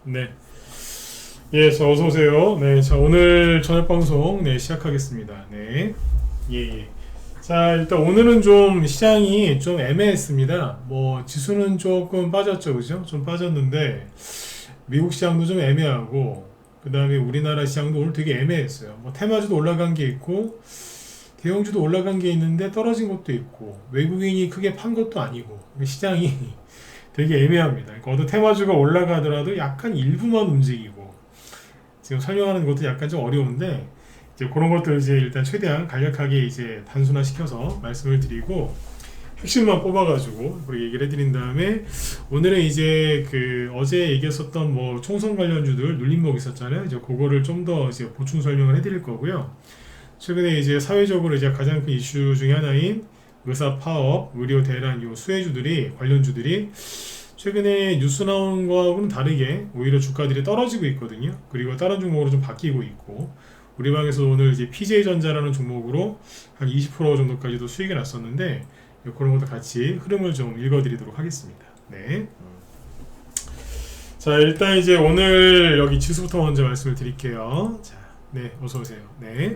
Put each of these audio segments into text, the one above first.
네. 예, 자, 어서 오세요. 네, 자, 오늘 저녁 방송 시작하겠습니다. 네. 예, 예. 자, 일단 오늘은 좀 시장이 좀 애매했습니다. 뭐 지수는 조금 빠졌죠, 그죠? 좀 빠졌는데 미국 시장도 좀 애매하고 그다음에 우리나라 시장도 오늘 되게 애매했어요. 뭐 테마주도 올라간 게 있고 대형주도 올라간 게 있는데 떨어진 것도 있고 외국인이 크게 판 것도 아니고 시장이 되게 애매합니다. 그러니까 어떤 테마주가 올라가더라도 약간 일부만 움직이고 지금 설명하는 것도 약간 좀 어려운데 이제 그런 것들 이제 일단 최대한 간략하게 이제 단순화시켜서 말씀을 드리고 핵심만 뽑아가지고 그렇게 얘기를 해드린 다음에 오늘은 이제 그 어제 얘기했었던 뭐 총선 관련주들 눌림목 있었잖아요. 이제 그거를 좀 더 이제 보충 설명을 해드릴 거고요. 최근에 이제 사회적으로 이제 가장 큰 이슈 중에 하나인 의사 파업, 의료 대란 요 수혜주들이 관련주들이 최근에 뉴스 나오는 거하고는 다르게 오히려 주가들이 떨어지고 있거든요. 그리고 다른 종목으로 좀 바뀌고 있고 우리 방에서 오늘 이제 PJ전자라는 종목으로 한 20% 정도까지도 수익이 났었는데 그런 것도 같이 흐름을 좀 읽어드리도록 하겠습니다. 네. 자, 일단 이제 오늘 여기 지수부터 먼저 말씀을 드릴게요. 자, 네, 어서 오세요. 네.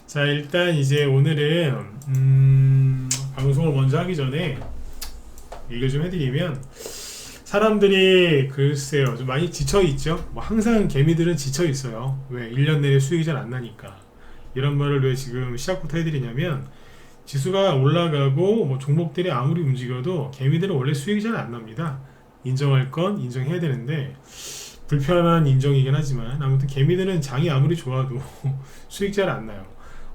자, 일단 이제 오늘은 방송을 먼저 하기 전에 얘기를 좀 해드리면 사람들이 글쎄요 좀 많이 지쳐있죠. 뭐 항상 개미들은 지쳐있어요. 왜? 1년 내내 수익이 잘 안 나니까. 이런 말을 왜 지금 시작부터 해드리냐면 지수가 올라가고 뭐 종목들이 아무리 움직여도 개미들은 원래 수익이 잘 안 납니다. 인정할 건 인정해야 되는데 불편한 인정이긴 하지만 아무튼 개미들은 장이 아무리 좋아도 수익 잘 안 나요.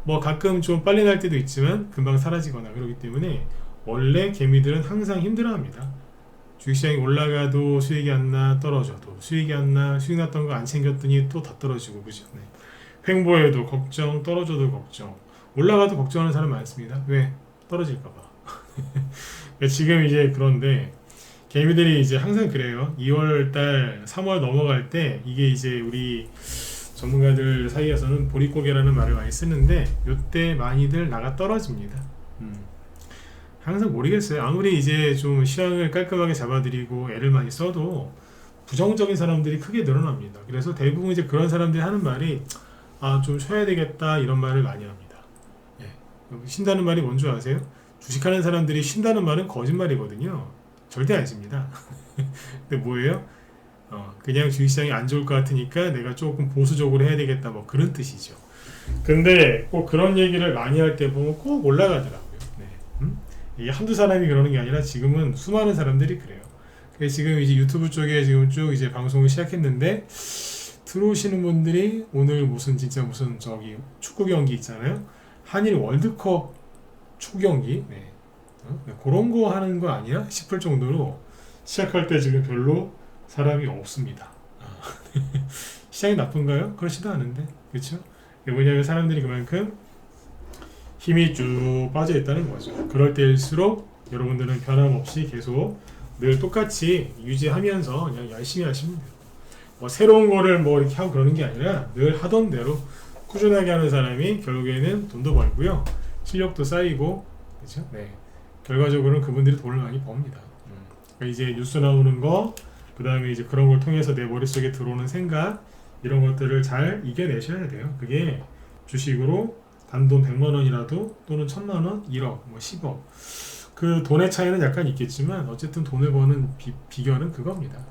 뭐 가끔 좀 빨리 날 때도 있지만 금방 사라지거나 그러기 때문에 원래 개미들은 항상 힘들어합니다. 주식시장이 올라가도 수익이 안 나, 떨어져도 수익이 안 나, 수익 났던 거 안 챙겼더니 또 다 떨어지고 그죠? 네. 횡보해도 걱정, 떨어져도 걱정, 올라가도 걱정하는 사람 많습니다. 왜? 떨어질까봐. 지금 이제 그런데 개미들이 이제 항상 그래요. 2월달, 3월 넘어갈 때 이게 이제 우리 전문가들 사이에서는 보릿고개라는 말을 많이 쓰는데 이때 많이들 나가 떨어집니다. 항상 모르겠어요. 아무리 이제 좀 시장을 깔끔하게 잡아드리고 애를 많이 써도 부정적인 사람들이 크게 늘어납니다. 그래서 대부분 이제 그런 사람들이 하는 말이 좀 쉬어야 되겠다 이런 말을 많이 합니다. 예. 쉰다는 말이 뭔지 아세요? 주식하는 사람들이 쉰다는 말은 거짓말이거든요. 절대 안 쉽니다. 근데 뭐예요? 그냥 주식시장이 안 좋을 것 같으니까 내가 조금 보수적으로 해야 되겠다 뭐 그런 뜻이죠. 근데 꼭 그런 얘기를 많이 할 때 보면 꼭 올라가더라고요. 네. 이게 한두 사람이 그러는 게 아니라 지금은 수많은 사람들이 그래요. 그래서 지금 이제 유튜브 쪽에 지금 쭉 이제 방송을 시작했는데 들어오시는 분들이 오늘 무슨 진짜 무슨 저기 축구 경기 있잖아요. 한일 월드컵 축구 경기 네. 그런 거 하는 거 아니야? 싶을 정도로 시작할 때 지금 별로 사람이 없습니다. 시장이 나쁜가요? 그렇지도 않은데 그렇죠? 왜냐하면 사람들이 그만큼 힘이 쭉 빠져 있다는 거죠. 그럴 때일수록 여러분들은 변함없이 계속 늘 똑같이 유지하면서 그냥 열심히 하시면 돼요. 뭐 새로운 거를 뭐 이렇게 하고 그러는 게 아니라 늘 하던 대로 꾸준하게 하는 사람이 결국에는 돈도 벌고요. 실력도 쌓이고 그렇죠? 네. 결과적으로는 그분들이 돈을 많이 법니다. 그러니까 이제 뉴스 나오는 거 그 다음에 이제 그런 걸 통해서 내 머릿속에 들어오는 생각 이런 것들을 잘 이겨내셔야 돼요. 그게 주식으로 단돈 100만 원이라도 또는 1000만 원, 1억, 뭐 10억 그 돈의 차이는 약간 있겠지만 어쨌든 돈을 버는 비결은 그겁니다.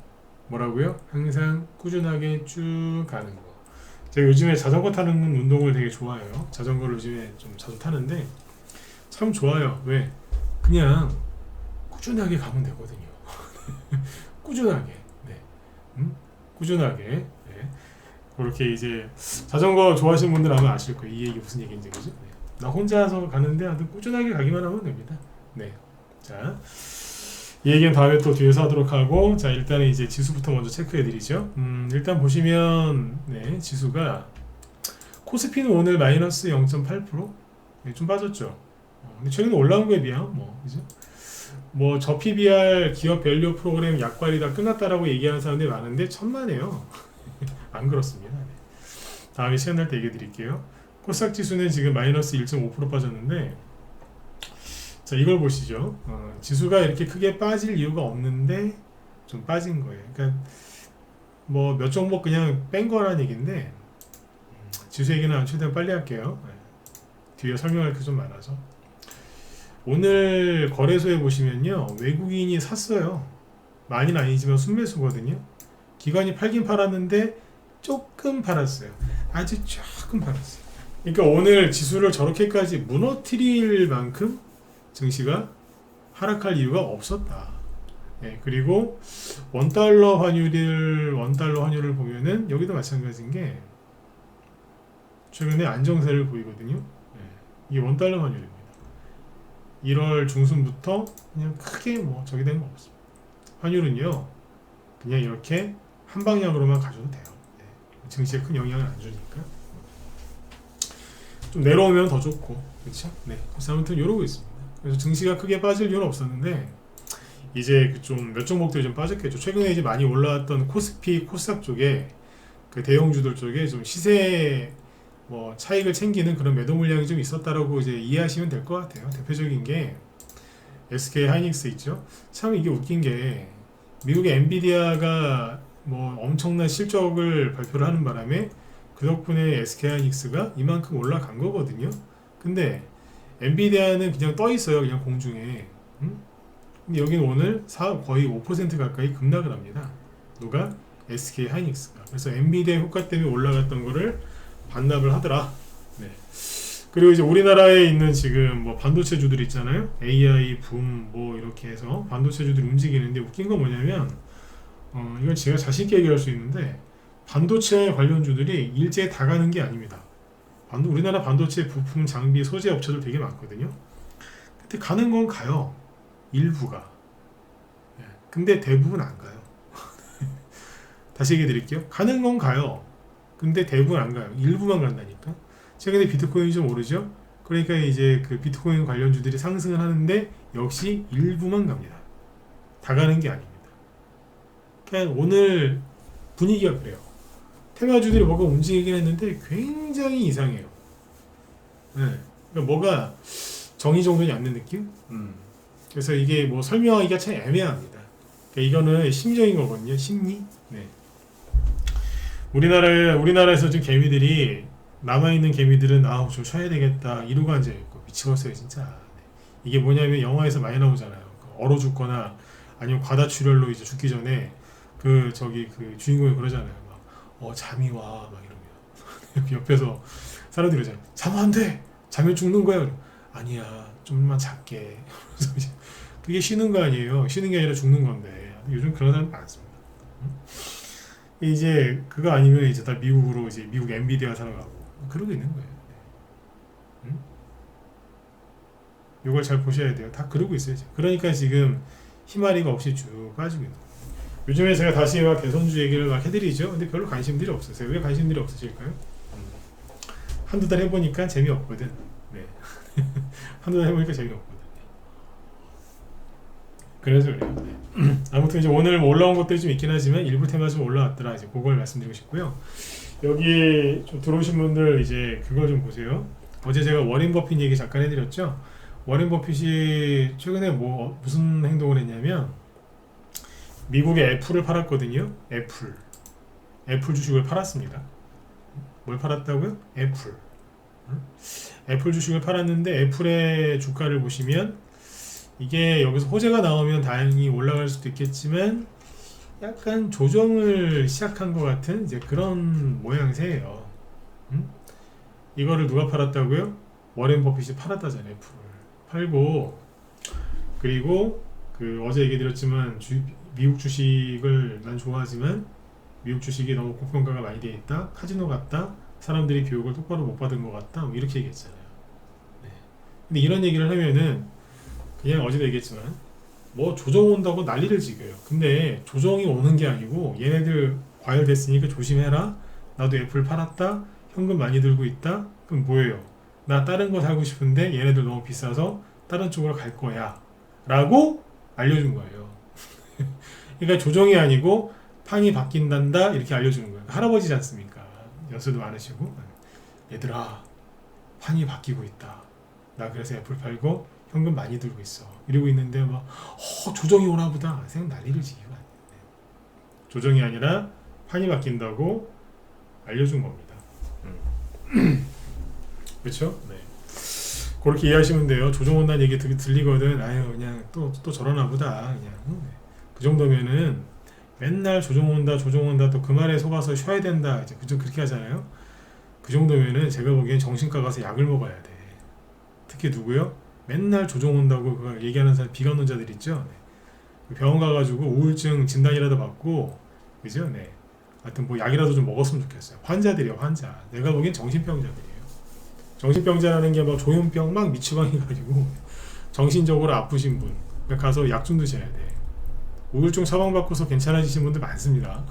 뭐라고요? 항상 꾸준하게 쭉 가는 거. 제가 요즘에 자전거 타는 운동을 되게 좋아해요. 자전거를 요즘에 좀 자주 타는데 참 좋아요. 왜? 그냥 꾸준하게 가면 되거든요. 꾸준하게, 네, 꾸준하게. 네. 그렇게 이제 자전거 좋아하시는 분들 아마 아실 거예요. 이 얘기 무슨 얘기인지 그죠? 네. 나 혼자서 가는데 아무튼 꾸준하게 가기만 하면 됩니다. 네, 자, 이 얘기는 다음에 또 뒤에서 하도록 하고, 자 일단은 이제 지수부터 먼저 체크해드리죠. 일단 보시면 네, 지수가 코스피는 오늘 마이너스 0.8%, 네, 좀 빠졌죠. 근데 최근에 올라온 거에 비하면 뭐 그죠? 뭐 저 PBR 기업 밸류 프로그램 약관이 다 끝났다라고 얘기하는 사람들이 많은데 천만에요. 안 그렇습니다. 네. 다음에 시간 날 때 얘기해 드릴게요. 코스닥 지수는 지금 마이너스 1.5% 빠졌는데 자 이걸 보시죠. 지수가 이렇게 크게 빠질 이유가 없는데 좀 빠진 거예요. 그러니까 뭐 몇 종목 그냥 뺀 거라는 얘기인데 지수 얘기는 최대한 빨리 할게요. 네. 뒤에 설명할 게 좀 많아서. 오늘 거래소에 보시면요, 외국인이 샀어요. 많이는 아니지만 순매수거든요. 기관이 팔긴 팔았는데 조금 팔았어요. 아주 조금 팔았어요. 그러니까 오늘 지수를 저렇게까지 무너뜨릴 만큼 증시가 하락할 이유가 없었다. 네, 그리고 원달러 환율을 보면은 여기도 마찬가지인 게 최근에 안정세를 보이거든요. 네, 이게 원달러 환율입니다. 1월 중순부터 그냥 크게 뭐 저기 된 거 없습니다. 환율은요, 그냥 이렇게 한 방향으로만 가져도 돼요. 네, 증시에 큰 영향을 안 주니까. 좀 내려오면 더 좋고, 그렇죠? 네, 그래서 아무튼 이러고 있습니다. 그래서 증시가 크게 빠질 이유는 없었는데 이제 좀 몇 종목들이 좀 빠졌겠죠. 최근에 이제 많이 올라왔던 코스피, 코스닥 쪽에 그 대형주들 쪽에 좀 시세 뭐 차익을 챙기는 그런 매도 물량이 좀 있었다라고 이제 이해하시면 될 것 같아요. 대표적인 게 SK 하이닉스 있죠. 참 이게 웃긴 게 미국의 엔비디아가 뭐 엄청난 실적을 발표를 하는 바람에 그 덕분에 SK 하이닉스가 이만큼 올라간 거거든요. 근데 엔비디아는 그냥 떠 있어요. 그냥 공중에. 근데 여기는 오늘 거의 5% 가까이 급락을 합니다. 누가? SK 하이닉스가. 그래서 엔비디아 효과 때문에 올라갔던 거를 반납을 하더라. 네. 그리고 이제 우리나라에 있는 지금 뭐 반도체주들 있잖아요. AI 붐 뭐 이렇게 해서 반도체주들이 움직이는데 웃긴 건 뭐냐면 이건 제가 자신 있게 얘기할 수 있는데 반도체 관련주들이 일제에 다 가는 게 아닙니다. 우리나라 반도체 부품 장비 소재 업체들 되게 많거든요. 근데 가는 건 가요. 일부가. 네. 근데 대부분 안 가요. 다시 얘기해 드릴게요. 가는 건 가요. 근데 대부분 안 가요. 일부만 간다니까. 최근에 비트코인이 좀 오르죠. 그러니까 이제 그 비트코인 관련주들이 상승을 하는데 역시 일부만 갑니다. 다 가는 게 아닙니다. 그냥 오늘 분위기가 그래요. 테마주들이 뭐가 움직이긴 했는데 굉장히 이상해요. 네. 그러니까 뭐가 정의정돈이 않는 느낌? 그래서 이게 뭐 설명하기가 참 애매합니다. 그러니까 이거는 심리적인 거거든요. 심리. 네. 우리나라에서 지금 개미들이 남아있는 개미들은 좀 쉬어야 되겠다 이러고 앉아있고 미치겠어요 진짜. 네. 이게 뭐냐면 영화에서 많이 나오잖아요. 얼어 죽거나 아니면 과다출혈로 이제 죽기 전에 그 주인공이 그러잖아요. 막 잠이 와 막 이러면 옆에서 사람들이 그러잖아요. 자면 안 돼. 자면 죽는 거야. 아니야 좀만 잘게. 그게 쉬는 거 아니에요. 쉬는 게 아니라 죽는 건데 요즘 그런 사람 많습니다. 이제 그거 아니면 이제 다 미국으로 이제 미국 엔비디아 사러 가고 그러고 있는 거예요. 이걸 잘 보셔야 돼요. 다 그러고 있어요. 그러니까 지금 희마리가 없이 쭉 빠지고 있는 거예요. 요즘에 제가 다시 막 대선주 얘기를 막 해드리죠. 근데 별로 관심들이 없으세요. 왜 관심들이 없으실까요? 한두 달 해보니까 재미없거든. 네. 한두 달 해보니까 재미없거든. 그래서 그래요. 네. 아무튼 이제 오늘 올라온 것들이 좀 있긴 하지만 일부 테마 좀 올라왔더라. 이제 그걸 말씀드리고 싶고요. 여기 좀 들어오신 분들 이제 그걸 좀 보세요. 어제 제가 워렌 버핏 얘기 잠깐 해드렸죠. 워렌 버핏이 최근에 무슨 행동을 했냐면 미국의 애플을 팔았거든요. 애플 주식을 팔았습니다. 뭘 팔았다고요? 애플. 애플 주식을 팔았는데 애플의 주가를 보시면 이게 여기서 호재가 나오면 다행히 올라갈 수도 있겠지만 약간 조정을 시작한 것 같은 이제 그런 모양새예요. 이거를 누가 팔았다고요? 워렌 버핏이 팔았다잖아요. 애플을 팔고 그리고 어제 얘기 드렸지만 미국 주식을 난 좋아하지만 미국 주식이 너무 고평가가 많이 돼 있다. 카지노 같다. 사람들이 교육을 똑바로 못 받은 것 같다. 뭐 이렇게 얘기했잖아요. 네. 근데 이런 얘기를 하면은 그냥 어제도 얘기했지만 뭐 조정 온다고 난리를 지겨요. 근데 조정이 오는 게 아니고 얘네들 과열됐으니까 조심해라. 나도 애플 팔았다. 현금 많이 들고 있다. 그럼 뭐예요? 나 다른 거 사고 싶은데 얘네들 너무 비싸서 다른 쪽으로 갈 거야. 라고 알려준 거예요. 그러니까 조정이 아니고 판이 바뀐단다 이렇게 알려주는 거예요. 할아버지지 않습니까? 연세도 많으시고 얘들아 판이 바뀌고 있다. 나 그래서 애플 팔고 현금 많이 들고 있어. 이러고 있는데 막 조정이 오나 보다 생각 난리를 지기고 조정이 아니라 판이 바뀐다고 알려준 겁니다. 그렇죠? 네. 그렇게 이해하시면 돼요. 조정 온다는 얘기 들리거든. 아유 그냥 또 저러나 보다. 그냥 그 정도면은 맨날 조정 온다 또 그 말에 속아서 쉬어야 된다. 이제 그좀 그렇게 하잖아요. 그 정도면은 제가 보기엔 정신과 가서 약을 먹어야 돼. 특히 누구요? 맨날 조정 온다고 그거 얘기하는 사람 비관론자들 있죠. 네. 병원 가가지고 우울증 진단이라도 받고 그죠? 네. 하여튼 뭐 약이라도 좀 먹었으면 좋겠어요. 환자들이요, 환자. 내가 보기엔 정신병자들이에요. 정신병자라는 게 막 조현병 막 미치광 해가지고 정신적으로 아프신 분 가서 약 좀 드셔야 돼. 우울증 처방받고서 괜찮아지신 분들 많습니다.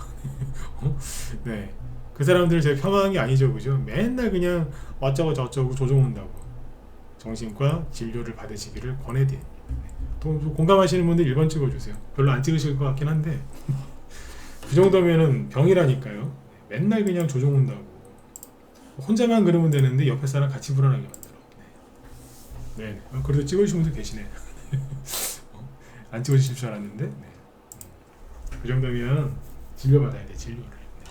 네. 그 사람들 제가 폄하한 게 아니죠, 그죠? 맨날 그냥 어쩌고 저쩌고 조정 온다고 정신과 진료를 받으시기를 권해드립니다. 또 공감하시는 분들 1번 찍어주세요. 별로 안 찍으실 것 같긴 한데 그 정도면은 병이라니까요. 맨날 그냥 조정 온다고 혼자만 그러면 되는데 옆에 사람 같이 불안하게 만들어. 네. 그래도 찍으신 분들 계시네. 안 찍으실 줄 알았는데. 네. 그 정도면 진료받아야 돼, 진료를. 네.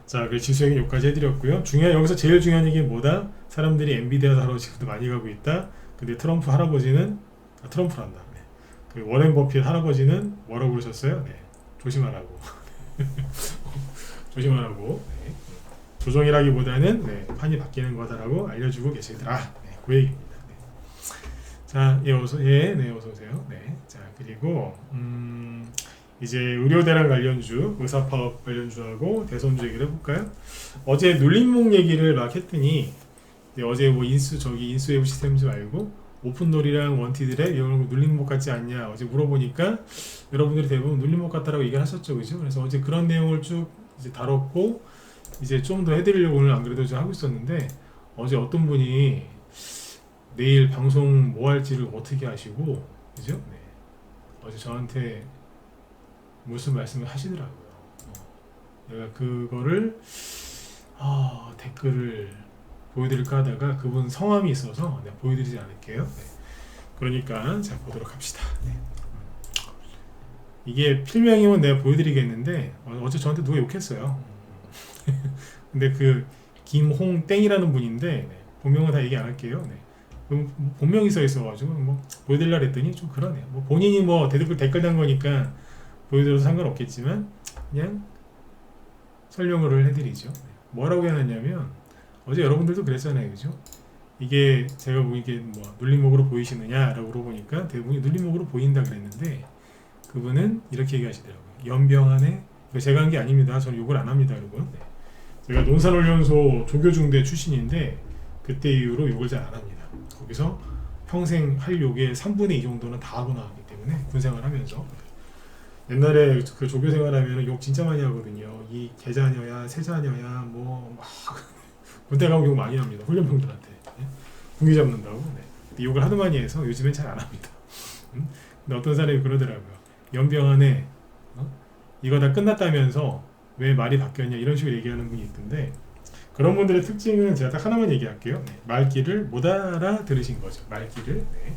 자, 그 지수에게 여기까지 해드렸고요. 여기서 제일 중요한 얘기는 뭐다? 사람들이 엔비디아 사러 지금도 많이 가고 있다. 근데 트럼프 할아버지는 트럼프란다. 네. 그 워렌 버핏 할아버지는 뭐라고 그러셨어요? 네. 조심하라고. 조심하라고. 네. 조정이라기보다는 네, 판이 바뀌는 거다라고 알려주고 계시더라. 네, 그 얘기입니다. 네. 자, 네, 어서 오세요. 네, 자 그리고 이제 의료대란 관련주, 의사파업 관련주하고 대선주 얘기를 해볼까요? 어제 눌림목 얘기를 막 했더니 어제 뭐 인수웨이브 시스템즈 말고 오픈돌이랑 원티드랩 이런 거 눌림목 같지 않냐 어제 물어보니까 여러분들이 대부분 눌림목 같다라고 얘기를 하셨죠, 그죠? 그래서 어제 그런 내용을 쭉 이제 다뤘고. 이제 좀 더 해드리려고 오늘 안 그래도 좀 하고 있었는데 어제 어떤 분이 내일 방송 뭐 할지를 어떻게 하시고 그죠? 네. 어제 저한테 무슨 말씀을 하시더라고요. 내가 그거를 댓글을 보여드릴까 하다가 그분 성함이 있어서 내가 보여드리지 않을게요. 네. 그러니까 자 보도록 합시다. 네. 이게 필명이면 내가 보여드리겠는데 어제 저한테 누가 욕했어요. 근데 그 김홍땡이라는 분인데 네, 본명은 다 얘기 안 할게요. 네. 본명이 써 있어가지고 뭐 보여드리려 했더니 좀 그러네요. 뭐 본인이 뭐 댓글 단 거니까 보여드려도 상관없겠지만 그냥 설명을 해드리죠. 네. 뭐라고 해놨냐면 어제 여러분들도 그랬잖아요, 그죠? 이게 제가 뭐 이게 뭐 눌림목으로 보이시느냐라고 물어보니까 대부분이 눌림목으로 보인다 그랬는데 그분은 이렇게 얘기하시더라고요. 연병안에 제가 한 게 아닙니다. 저는 욕을 안 합니다, 여러분. 네. 제가 논산훈련소 조교중대 출신인데 그때 이후로 욕을 잘 안 합니다. 거기서 평생 할 욕의 3분의 2 정도는 다 하고 나왔기 때문에 군생활 하면서 옛날에 그 조교 생활하면 욕 진짜 많이 하거든요. 이 개자녀야 새자녀야 뭐 막 군대 가면 욕 많이 합니다. 훈련병들한테 네? 군기 잡는다고. 네. 근데 욕을 하도 많이 해서 요즘엔 잘 안 합니다. 근데 어떤 사람이 그러더라고요. 연병안에 이거 다 끝났다면서 왜 말이 바뀌었냐 이런 식으로 얘기하는 분이 있던데 그런 분들의 특징은 제가 딱 하나만 얘기할게요. 네. 말귀를 못 알아들으신 거죠. 말귀를. 네.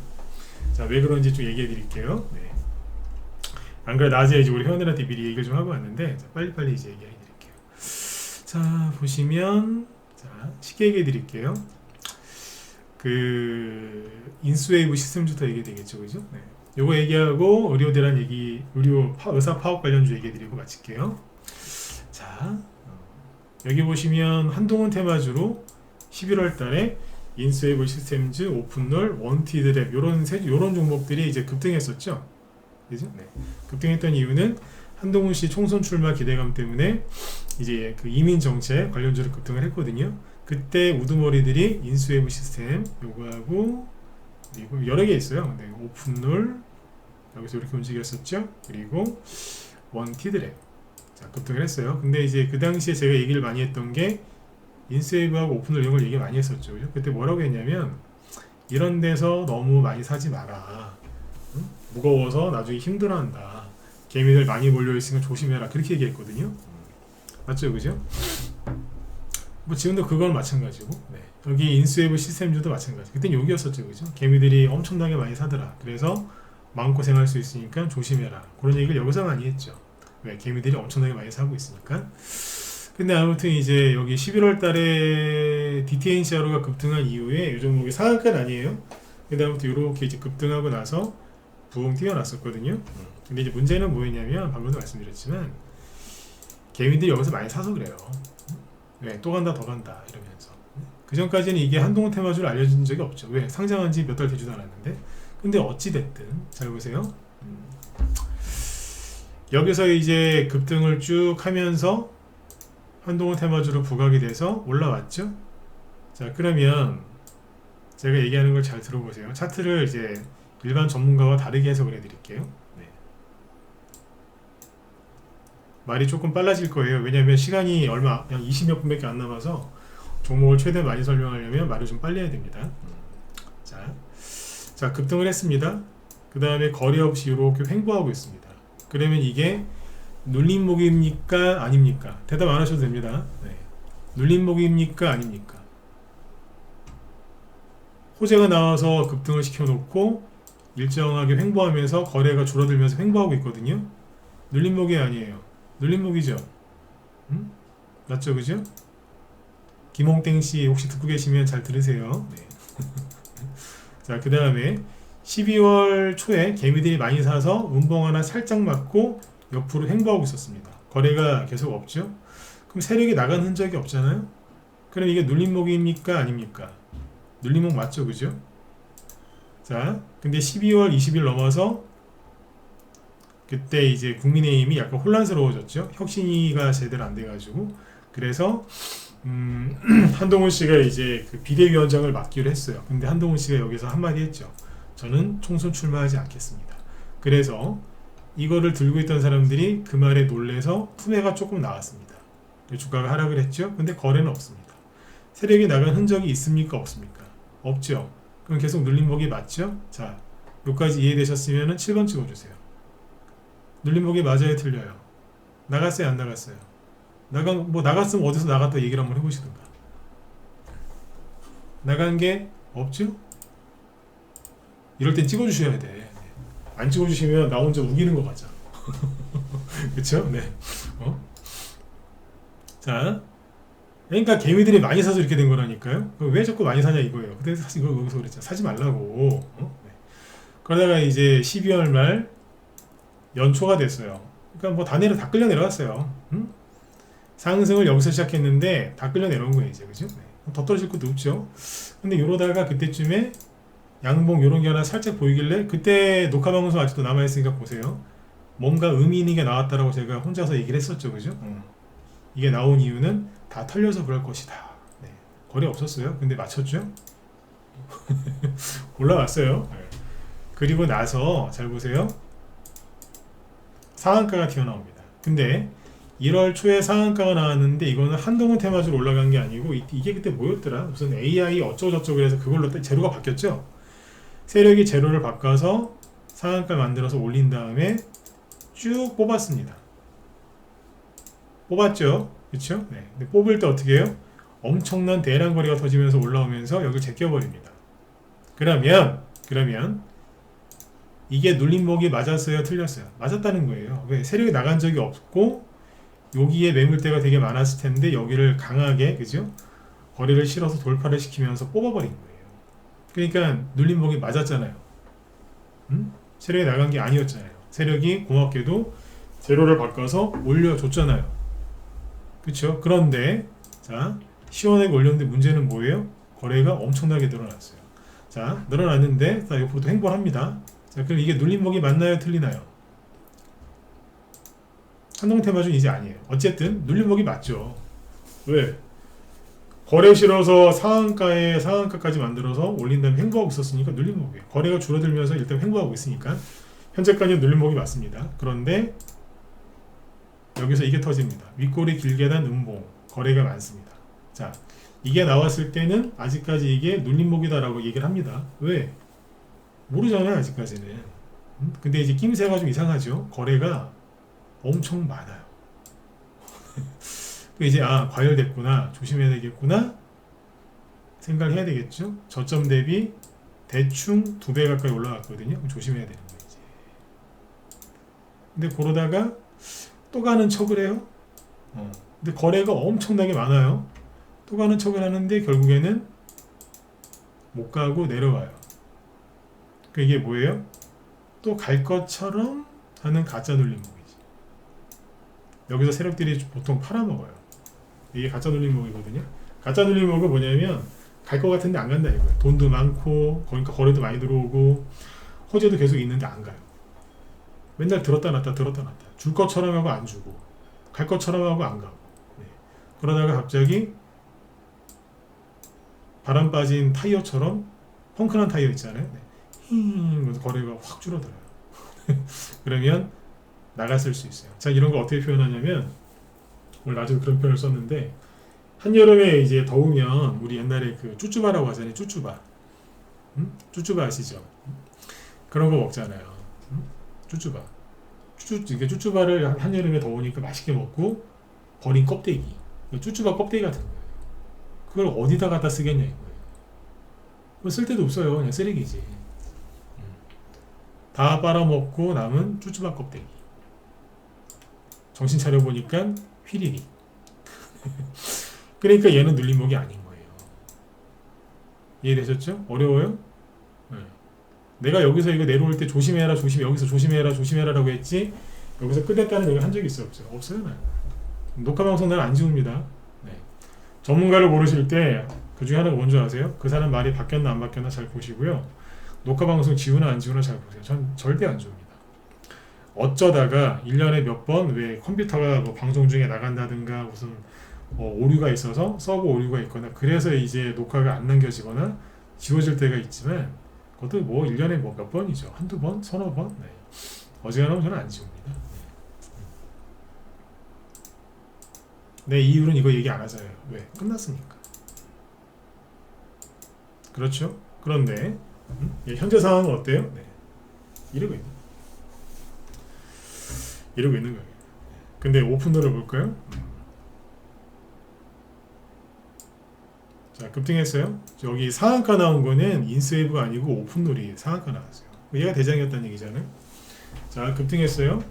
자, 왜 그런지 좀 얘기해 드릴게요. 네. 안 그래 낮에 이제 우리 회원들한테 미리 얘기를 좀 하고 왔는데 자, 빨리빨리 이제 얘기해 드릴게요. 자, 보시면 자, 쉽게 얘기해 드릴게요. 그 인수웨이브 시스템부터 얘기해 되겠죠, 그죠? 네. 요거 얘기하고 의료대란 얘기, 의사 파업 관련주 얘기해 드리고 마칠게요. 자, 여기 보시면 한동훈 테마주로 11월 달에 인수웨이브 시스템즈, 오픈롤, 원티드랩 요런 종목들이 이제 급등했었죠. 그죠? 네. 급등했던 이유는 한동훈 씨 총선 출마 기대감 때문에 이제 그 이민 정책 관련주로 급등을 했거든요. 그때 우두머리들이 인수웨이브 시스템 요거하고 그리고 여러 개 있어요. 네, 오픈롤 여기서 이렇게 움직였었죠. 그리고 원티드랩 자 급등을 했어요. 근데 이제 그 당시에 제가 얘기를 많이 했던 게 인수웨이브하고 오픈롤 이런 걸 얘기 많이 했었죠. 그죠? 그때 뭐라고 했냐면 이런 데서 너무 많이 사지 마라. 응? 무거워서 나중에 힘들어한다. 개미들 많이 몰려있으니까 조심해라. 그렇게 얘기했거든요. 맞죠, 그죠? 뭐 지금도 그건 마찬가지고 네. 여기 인수웨이브 시스템주도 마찬가지. 그땐 여기였었죠, 그죠? 개미들이 엄청나게 많이 사더라. 그래서 마음고생할 수 있으니까 조심해라. 그런 얘기를 여기서 많이 했죠. 왜? 개미들이 엄청나게 많이 사고 있으니까. 근데 아무튼 이제 여기 11월 달에 DTNCRO가 급등한 이후에 이 종목이 상한가는 아니에요. 근데 아무튼 이렇게 이제 급등하고 나서 부엉 튀어났었거든요. 근데 이제 문제는 뭐였냐면 방금도 말씀드렸지만 개미들이 여기서 많이 사서 그래요. 왜? 또 간다 더 간다 이러면서. 그 전까지는 이게 한동훈 테마주를 알려준 적이 없죠. 왜? 상장한 지 몇 달 되지도 않았는데. 근데 어찌됐든 잘 보세요. 여기서 이제 급등을 쭉 하면서 한동훈 테마주로 부각이 돼서 올라왔죠. 자, 그러면 제가 얘기하는 걸 잘 들어보세요. 차트를 이제 일반 전문가와 다르게 해석을 해드릴게요. 네. 말이 조금 빨라질 거예요. 왜냐하면 시간이 얼마, 그냥 20몇 분밖에 안 남아서 종목을 최대한 많이 설명하려면 말을 좀 빨리 해야 됩니다. 자, 급등을 했습니다. 그 다음에 거래 없이 이렇게 횡보하고 있습니다. 그러면 이게 눌림목입니까? 아닙니까? 대답 안 하셔도 됩니다. 네. 눌림목입니까? 아닙니까? 호재가 나와서 급등을 시켜놓고 일정하게 횡보하면서 거래가 줄어들면서 횡보하고 있거든요. 눌림목이 아니에요. 눌림목이죠. 맞죠? 그죠? 김홍땡씨 혹시 듣고 계시면 잘 들으세요. 네. 자, 그 다음에 12월 초에 개미들이 많이 사서 음봉 하나 살짝 맞고 옆으로 횡보하고 있었습니다. 거래가 계속 없죠. 그럼 세력이 나간 흔적이 없잖아요. 그럼 이게 눌림목입니까? 아닙니까? 눌림목 맞죠? 그죠? 자, 근데 12월 20일 넘어서 그때 이제 국민의힘이 약간 혼란스러워졌죠. 혁신위가 제대로 안 돼가지고. 그래서 한동훈 씨가 이제 그 비대위원장을 맡기로 했어요. 근데 한동훈 씨가 여기서 한마디 했죠. 저는 총선 출마하지 않겠습니다. 그래서 이거를 들고 있던 사람들이 그 말에 놀래서 품해가 조금 나왔습니다. 주가가 하락을 했죠. 근데 거래는 없습니다. 세력이 나간 흔적이 있습니까? 없습니까? 없죠. 그럼 계속 눌림목이 맞죠? 자, 여기까지 이해되셨으면 7번 찍어주세요. 눌림목이 맞아요? 틀려요? 나갔어요? 안 나갔어요? 나갔으면 어디서 나갔다 얘기를 한번 해보시든가. 나간 게 없죠? 이럴 땐 찍어주셔야 돼. 안 찍어주시면 나 혼자 우기는 거 같아. 그쵸? 네. 자, 그러니까 개미들이 많이 사서 이렇게 된 거라니까요. 왜 자꾸 많이 사냐 이거예요. 근데 사실 이거 여기서 그랬죠. 사지 말라고. 네. 그러다가 이제 12월 말 연초가 됐어요. 그러니까 뭐 다 끌려 내려갔어요. 상승을 여기서 시작했는데 다 끌려 내려온 거예요 이제. 그죠? 네. 더 떨어질 것도 없죠. 근데 이러다가 그때쯤에 양봉 요런 게 하나 살짝 보이길래, 그때 녹화 방송 아직도 남아있으니까 보세요. 뭔가 의미 있는 게 나왔다라고 제가 혼자서 얘기를 했었죠. 그죠? 이게 나온 이유는 다 털려서 그럴 것이다. 네. 거래 없었어요. 근데 맞췄죠? 올라왔어요. 네. 그리고 나서 잘 보세요. 상한가가 튀어나옵니다. 근데 1월 초에 상한가가 나왔는데 이거는 한동훈 테마주로 올라간 게 아니고 이게 그때 뭐였더라? 무슨 AI 어쩌고저쩌고 해서 그걸로 제로가 바뀌었죠? 세력이 제로를 바꿔서 상한가 만들어서 올린 다음에 쭉 뽑았습니다. 뽑았죠? 그쵸? 네. 근데 뽑을 때 어떻게 해요? 엄청난 대량 거래가 터지면서 올라오면서 여기를 제껴버립니다. 그러면 이게 눌림목이 맞았어요? 틀렸어요? 맞았다는 거예요. 왜? 세력이 나간 적이 없고 여기에 매물대가 되게 많았을 텐데 여기를 강하게, 그죠? 거래를 실어서 돌파를 시키면서 뽑아버린 거예요. 그러니까 눌림목이 맞았잖아요. 세력이 나간 게 아니었잖아요. 세력이 고맙게도 제로를 바꿔서 올려줬잖아요. 그쵸? 그런데 자, 시원하게 올렸는데 문제는 뭐예요? 거래가 엄청나게 늘어났어요. 자, 늘어났는데 자, 옆으로도 횡보합니다. 자, 그럼 이게 눌림목이 맞나요? 틀리나요? 한동훈 테마주는 이제 아니에요. 어쨌든 눌림목이 맞죠. 왜? 거래 실어서 상한가까지 만들어서 올린 다음에 횡보하고 있었으니까 눌림목이에요. 거래가 줄어들면서 일단 횡보하고 있으니까 현재까지는 눌림목이 맞습니다. 그런데 여기서 이게 터집니다. 윗꼬리 길게 단 음봉, 거래가 많습니다. 자, 이게 나왔을 때는 아직까지 이게 눌림목이다라고 얘기를 합니다. 왜? 모르잖아요, 아직까지는. 근데 이제 낌새가 좀 이상하죠. 거래가 엄청 많아요. 이제 과열됐구나, 조심해야 되겠구나 생각을 해야 되겠죠. 저점 대비 대충 2배 가까이 올라갔거든요. 조심해야 되는 거예요. 이제. 근데 그러다가 또 가는 척을 해요. 근데 거래가 엄청나게 많아요. 또 가는 척을 하는데 결국에는 못 가고 내려와요. 그 이게 뭐예요? 또 갈 것처럼 하는 가짜 눌림목이지. 여기서 세력들이 보통 팔아먹어요. 이게 가짜 눌림목이거든요. 가짜 눌림목은 뭐냐면 갈 것 같은데 안 간다 이거예요. 돈도 많고 그러니까 거래도 많이 들어오고 호재도 계속 있는데 안 가요. 맨날 들었다 놨다 들었다 놨다 줄 것처럼 하고 안 주고 갈 것처럼 하고 안 가고 네. 그러다가 갑자기 바람 빠진 타이어처럼 펑크난 타이어 있잖아요. 네. 그래서 거래가 확 줄어들어요. 그러면 나갔을 수 있어요. 자, 이런 거 어떻게 표현하냐면 오늘 나도 그런 표현을 썼는데 한여름에 이제 더우면 우리 옛날에 그 쭈쭈바라고 하잖아요. 쭈쭈바. 쭈쭈바 아시죠? 그런 거 먹잖아요. 쭈쭈바. 이게 쭈쭈바를 한여름에 더우니까 맛있게 먹고 버린 껍데기. 쭈쭈바 껍데기 같은 거예요. 그걸 어디다 갖다 쓰겠냐 이거예요. 뭐 쓸 데도 없어요. 그냥 쓰레기지. 다 빨아먹고 남은 쭈쭈바 껍데기. 정신 차려보니까 휘리리. 그러니까 얘는 눌림목이 아닌 거예요. 이해되셨죠? 어려워요? 네. 내가 여기서 이거 내려올 때 조심해라 여기서 조심해라 라고 했지 여기서 끝냈다는 얘기 한 적이 있어요? 없어요? 없어요. 난. 녹화방송 난 안 지웁니다. 네. 전문가를 모르실 때 그 중에 하나가 뭔지 아세요? 그 사람 말이 바뀌었나 안 바뀌었나 잘 보시고요. 녹화방송 지우나 안 지우나 잘 보세요. 전 절대 안 지웁니다. 어쩌다가 1년에 몇 번 왜 컴퓨터가 뭐 방송 중에 나간다든가 무슨 오류가 있어서 서버 오류가 있거나 그래서 이제 녹화가 안 남겨지거나 지워질 때가 있지만 그것도 뭐 1년에 뭐 몇 번이죠. 한두 번? 서너 번? 네. 어지간하면 저는 안 지웁니다. 네, 이유는 이거 얘기 안 하잖아요. 왜? 끝났으니까. 그렇죠? 그런데 현재 상황은 어때요? 네. 이러고 있는 거예요. 근데 오픈도를 볼까요? 자, 급등했어요. 여기 상한가 나온 거는 인스웨이브가 아니고 오픈롤이 상한가 나왔어요. 얘가 대장이었다는 얘기잖아요. 자, 급등했어요.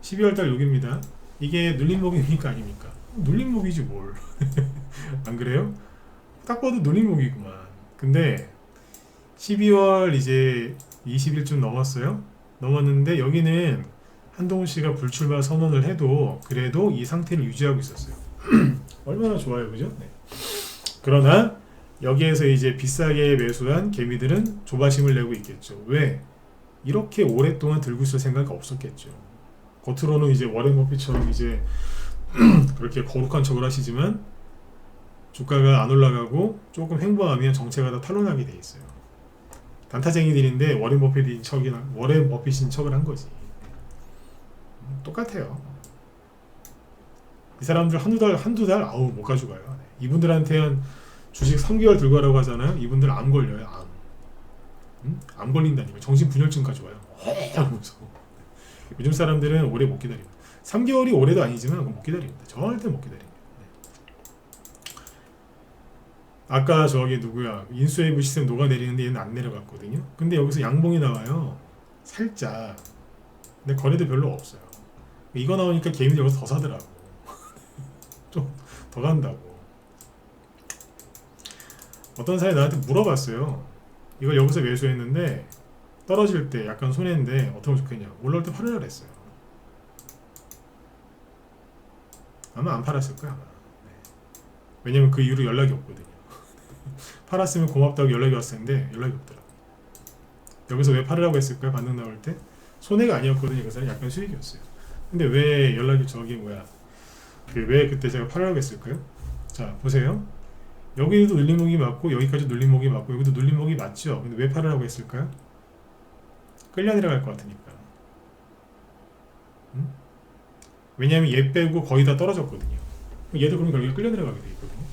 12월달 여기입니다. 이게 눌림목입니까 아닙니까? 눌림목이지 뭘. 안 그래요? 딱 봐도 눌림목이구만. 근데 12월 이제 20일쯤 넘었어요. 넘었는데 여기는 한동훈 씨가 불출마 선언을 해도 그래도 이 상태를 유지하고 있었어요. 얼마나 좋아요, 그죠? 네. 그러나 여기에서 이제 비싸게 매수한 개미들은 조바심을 내고 있겠죠. 왜? 이렇게 오랫동안 들고 있을 생각이 없었겠죠. 겉으로는 이제 워렌 버핏처럼 이제 그렇게 거룩한 척을 하시지만 주가가 안 올라가고 조금 횡보하면 정체가 다 탄로나게 돼 있어요. 단타쟁이들인데 워렌 버핏인 척을 한 거지. 똑같아요. 이 사람들 한두 달 아우 못 가져가요. 이분들한테는 주식 3개월 들고 가라고 하잖아요. 이분들 암 걸려요. 암 걸린다니까. 정신분열증까지 와요. 무서워. 요즘 사람들은 오래 못 기다립니다. 3개월이 오래도 아니지만 못 기다립니다. 절대 못 기다립니다. 아까 저기 누구야 인수웨이브 시스템 녹아내리는데 얘는 안 내려갔거든요. 근데 여기서 양봉이 나와요. 살짝. 근데 거래도 별로 없어요. 이거 나오니까 개미들 여기서 더 사더라고. 좀 더 간다고. 어떤 사람이 나한테 물어봤어요. 이걸 여기서 매수했는데 떨어질 때 약간 손해인데 어떻게 하면 좋겠냐. 올라올 때 팔으라 그랬어요. 아마 안 팔았을 거야. 아마. 네. 왜냐면 그 이후로 연락이 없거든요. 팔았으면 고맙다고 연락이 왔을 텐데 연락이 없더라고요. 여기서 왜 팔으라고 했을까요? 반등 나올 때? 손해가 아니었거든요. 그 사람이 약간 수익이었어요. 근데 왜 연락이 왜 그때 제가 팔으라고 했을까요? 자, 보세요. 여기도 눌림목이 맞고 여기까지 눌림목이 맞고 여기도 눌림목이 맞죠? 근데 왜 팔으라고 했을까요? 끌려 내려갈 것 같으니까. 왜냐하면 얘 빼고 거의 다 떨어졌거든요. 얘도 그럼 결국에 끌려 내려가게 돼 있거든요.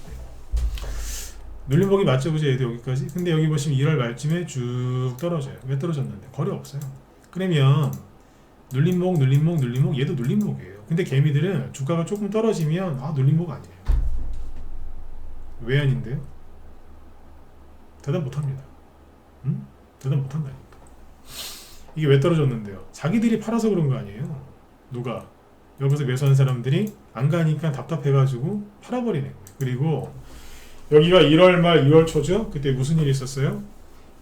눌림목이 맞죠, 그죠? 얘도 여기까지. 근데 여기 보시면 1월 말쯤에 쭉 떨어져요. 왜 떨어졌는데? 거래 없어요. 그러면 눌림목 얘도 눌림목이에요. 근데 개미들은 주가가 조금 떨어지면 눌림목 아니에요. 왜 아닌데요? 대답 못합니다. 대답 못한다니까. 이게 왜 떨어졌는데요? 자기들이 팔아서 그런 거 아니에요. 누가? 여기서 매수한 사람들이 안 가니까 답답해가지고 팔아버리는 거예요. 그리고 여기가 1월 말 2월 초죠. 그때 무슨 일이 있었어요?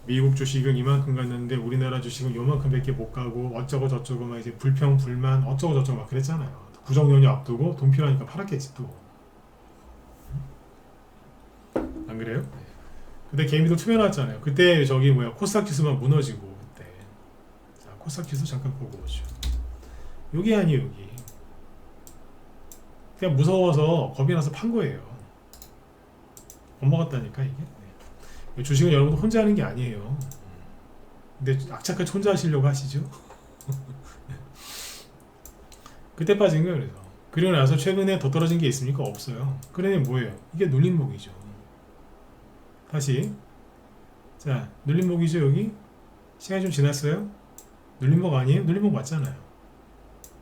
미국 주식은 이만큼 갔는데 우리나라 주식은 요만큼밖에 못 가고 어쩌고 저쩌고 막 이제 불평 불만 어쩌고 저쩌고 막 그랬잖아요. 구정연휴 앞두고 돈 필요하니까 팔았겠지 또. 안 그래요? 근데 개미들 투매 나왔잖아요. 그때 저기 뭐야 코스닥 지수만 무너지고 그때. 자, 코스닥 지수 잠깐 보고 오죠. 여기 아니에요 여기. 그냥 무서워서 겁이 나서 판 거예요. 못 먹었다니까 이게. 네. 주식은 여러분 혼자 하는 게 아니에요. 근데 악착같이 혼자 하시려고 하시죠. 그때 빠진 거예요. 그래서 그리고 나서 최근에 더 떨어진 게 있습니까? 없어요. 그러니 뭐예요? 이게 눌림목이죠. 다시 자 눌림목이죠. 여기 시간이 좀 지났어요. 눌림목 아니에요? 눌림목 맞잖아요.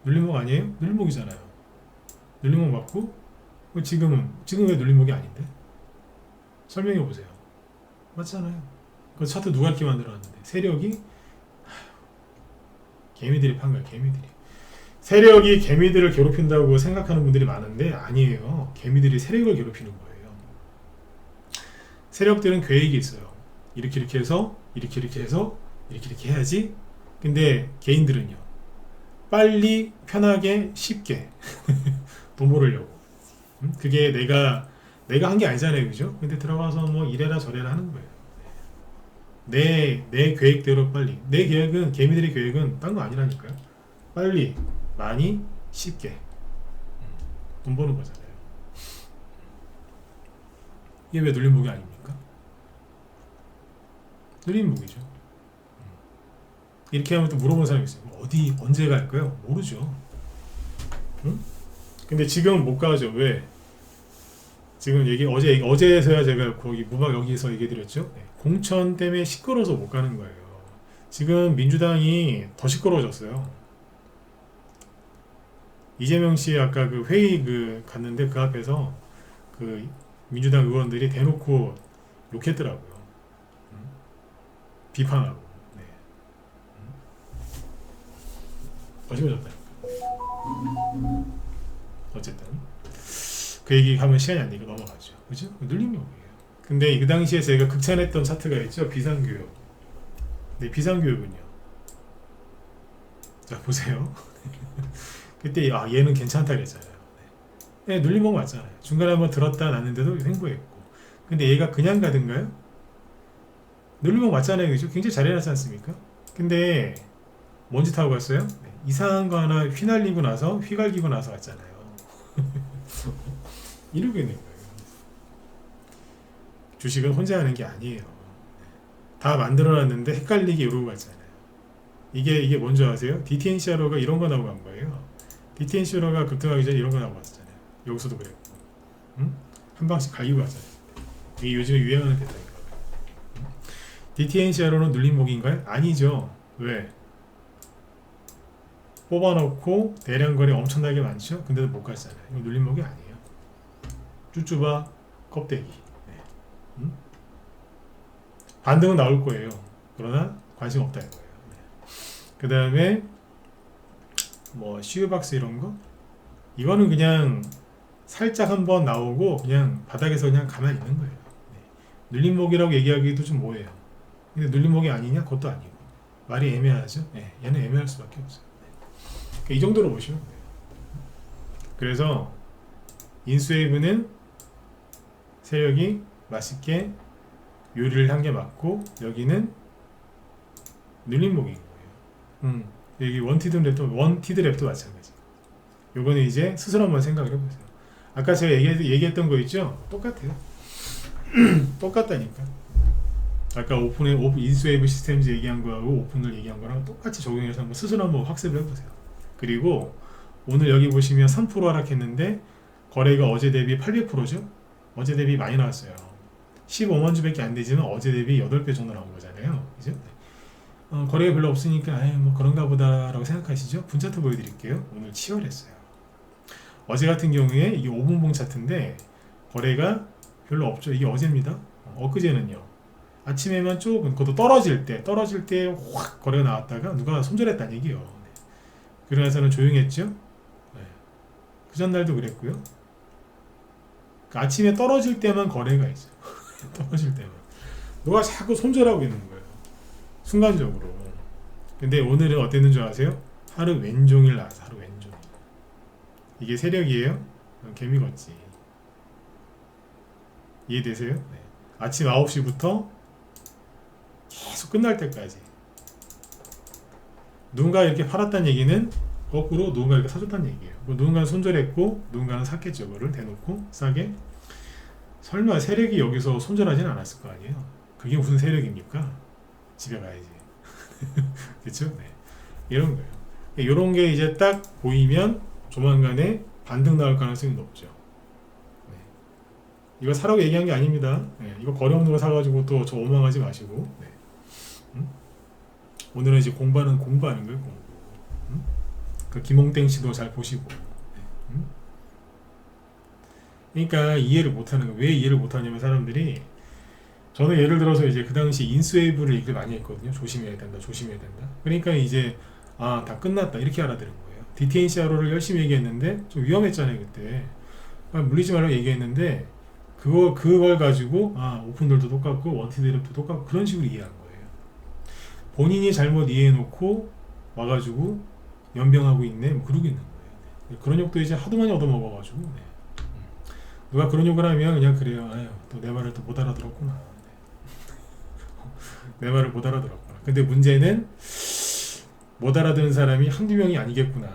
눌림목 아니에요? 눌림목이잖아요. 눌림목 맞고 지금 왜 눌림목이 아닌데? 설명해 보세요. 맞잖아요. 그 차트 누가 이렇게 만들어놨는데 세력이 개미들이 판 거야. 개미들이 세력이 개미들을 괴롭힌다고 생각하는 분들이 많은데 아니에요. 개미들이 세력을 괴롭히는 거예요. 세력들은 계획이 있어요. 이렇게 해서 이렇게 해서 이렇게 해야지. 근데 개인들은요. 빨리 편하게 쉽게 돈 벌으려고. 그게 내가 한 게 아니잖아요. 그죠? 근데 들어가서 뭐 이래라 저래라 하는 거예요. 내 계획대로 빨리. 내 계획은 개미들의 계획은 딴 거 아니라니까요. 빨리 많이 쉽게 돈 버는 거잖아요. 이게 왜 눌림목이 아닙니까? 눌림목이죠. 이렇게 하면 또 물어보는 사람이 있어요. 어디 언제 갈까요? 모르죠. 응? 근데 지금은 못 가죠. 왜? 지금 어제에서야 제가 거기 무박 여기서 얘기해드렸죠. 네. 공천 때문에 시끄러워서 못 가는 거예요. 지금 민주당이 더 시끄러워졌어요. 이재명 씨 아까 그 회의 갔는데 그 앞에서 그 민주당 의원들이 대놓고 욕했더라고요. 비판하고. 네. 더 심해졌다니까. 어쨌든 그 얘기 하면 시간이 안 되니까 넘어가죠. 그죠? 눌림목이에요. 근데 그 당시에 제가 극찬했던 차트가 있죠. 비상교육. 네, 비상교육은요. 자 보세요. 그때 얘는 괜찮다 그랬잖아요. 네, 눌림목 맞잖아요. 중간에 한번 들었다 놨는데도 횡보했고. 근데 얘가 그냥 가든가요? 눌림목 맞잖아요. 그죠? 굉장히 잘 해놨지 않습니까? 근데 뭔 짓 하고 갔어요? 네, 이상한 거 하나 휘날리고 나서 휘갈기고 나서 왔잖아요. 이러고 있는 거예요. 주식은 혼자 하는 게 아니에요. 다 만들어놨는데 헷갈리게 이러고 갔잖아요. 이게 뭔지 아세요? DTNCRO가 이런 거 나오고 간 거예요. DTNCRO가 급등하기 전에 이런 거 나오고 갔잖아요. 여기서도 그랬고. 응? 한 방씩 갈기고 갔잖아요. 이게 요즘에 유행하는 패턴인가 봐요. DTNCRO는 눌림목인가요? 아니죠. 왜? 뽑아놓고 대량 거래 엄청나게 많죠? 근데도 못 갔잖아요. 이거 눌림목이 아니에요. 쭈쭈바 껍데기. 네. 응? 반등은 나올 거예요. 그러나 관심 없다는 거예요. 네. 그 다음에 뭐 시유박스 이런 거 이거는 그냥 살짝 한번 나오고 그냥 바닥에서 그냥 가만히 있는 거예요. 네. 눌림목이라고 얘기하기도 좀 뭐해요. 근데 눌림목이 아니냐? 그것도 아니고 말이 애매하죠. 네. 얘는 애매할 수밖에 없어요. 네. 이 정도로 보시면 돼요. 그래서 인수웨이브는 세력이 맛있게 요리를 한 게 맞고 여기는 눌림목인 거예요. 여기 원티드 랩도 마찬가지. 요거는 이제 스스로 한번 생각을 해보세요. 아까 제가 얘기했던 거 있죠? 똑같아요. 똑같다니까. 아까 인수웨이브 시스템즈 얘기한 거하고 오픈을 얘기한 거랑 똑같이 적용해서 한번 스스로 한번 학습을 해보세요. 그리고 오늘 여기 보시면 3% 하락했는데 거래가 어제 대비 800%죠? 어제 대비 많이 나왔어요. 15만 주밖에 안 되지만 어제 대비 8배 정도 나온 거잖아요. 그죠? 거래가 별로 없으니까 뭐 그런가 보다 라고 생각하시죠? 분차트 보여드릴게요. 오늘 치열했어요. 어제 같은 경우에 이게 5분봉 차트인데 거래가 별로 없죠. 이게 어제입니다. 엊그제는요. 아침에만 조금 그것도 떨어질 때 확 거래가 나왔다가 누가 손절했다는 얘기예요. 그러나서는 조용했죠. 네. 그전날도 그랬고요. 그러니까 아침에 떨어질 때만 거래가 있어요. 떨어질 때만. 누가 자꾸 손절하고 있는 거예요. 순간적으로. 근데 오늘은 어땠는 줄 아세요? 하루 왼종일 나왔어. 하루 왼종일. 이게 세력이에요? 개미같지. 이해되세요? 네. 아침 9시부터 계속 끝날 때까지 누군가 이렇게 팔았다는 얘기는 거꾸로 누군가 이렇게 사줬다는 얘기예요. 누군가는 손절했고 누군가는 샀겠죠. 그거를 대놓고 싸게. 설마 세력이 여기서 손절하진 않았을 거 아니에요. 그게 무슨 세력입니까? 집에 가야지. 그렇죠? 네. 이런 거예요. 이런 게 이제 딱 보이면 조만간에 반등 나올 가능성이 높죠. 네. 이거 사라고 얘기한 게 아닙니다. 네. 이거 거래 없는 거 사가지고 또 저 오망하지 마시고. 네. 오늘은 이제 공부하는 거예요. 공부. 그 김홍땡 씨도 잘 보시고. 네. 그러니까 이해를 못하는 거. 왜 이해를 못하냐면 사람들이 저는 예를 들어서 이제 그 당시 인수웨이브를 얘기를 많이 했거든요. 조심해야 된다. 조심해야 된다. 그러니까 이제 다 끝났다 이렇게 알아들은 거예요. DTNCRO를 열심히 얘기했는데 좀 위험했잖아요 그때. 물리지 말라고 얘기했는데 그걸 가지고 오픈돌도 똑같고 원티드랩도 똑같고 그런 식으로 이해한 거예요. 본인이 잘못 이해해놓고 와가지고 연병하고 있네 뭐 그러고 있는 거예요. 그런 욕도 이제 하도 많이 얻어먹어가지고 네. 누가 그런 욕을 하면 그냥 그래요. 아유 또 내 말을 또 못 알아들었구나. 네. 내 말을 못 알아들었구나. 근데 문제는 못 알아듣는 사람이 한두 명이 아니겠구나.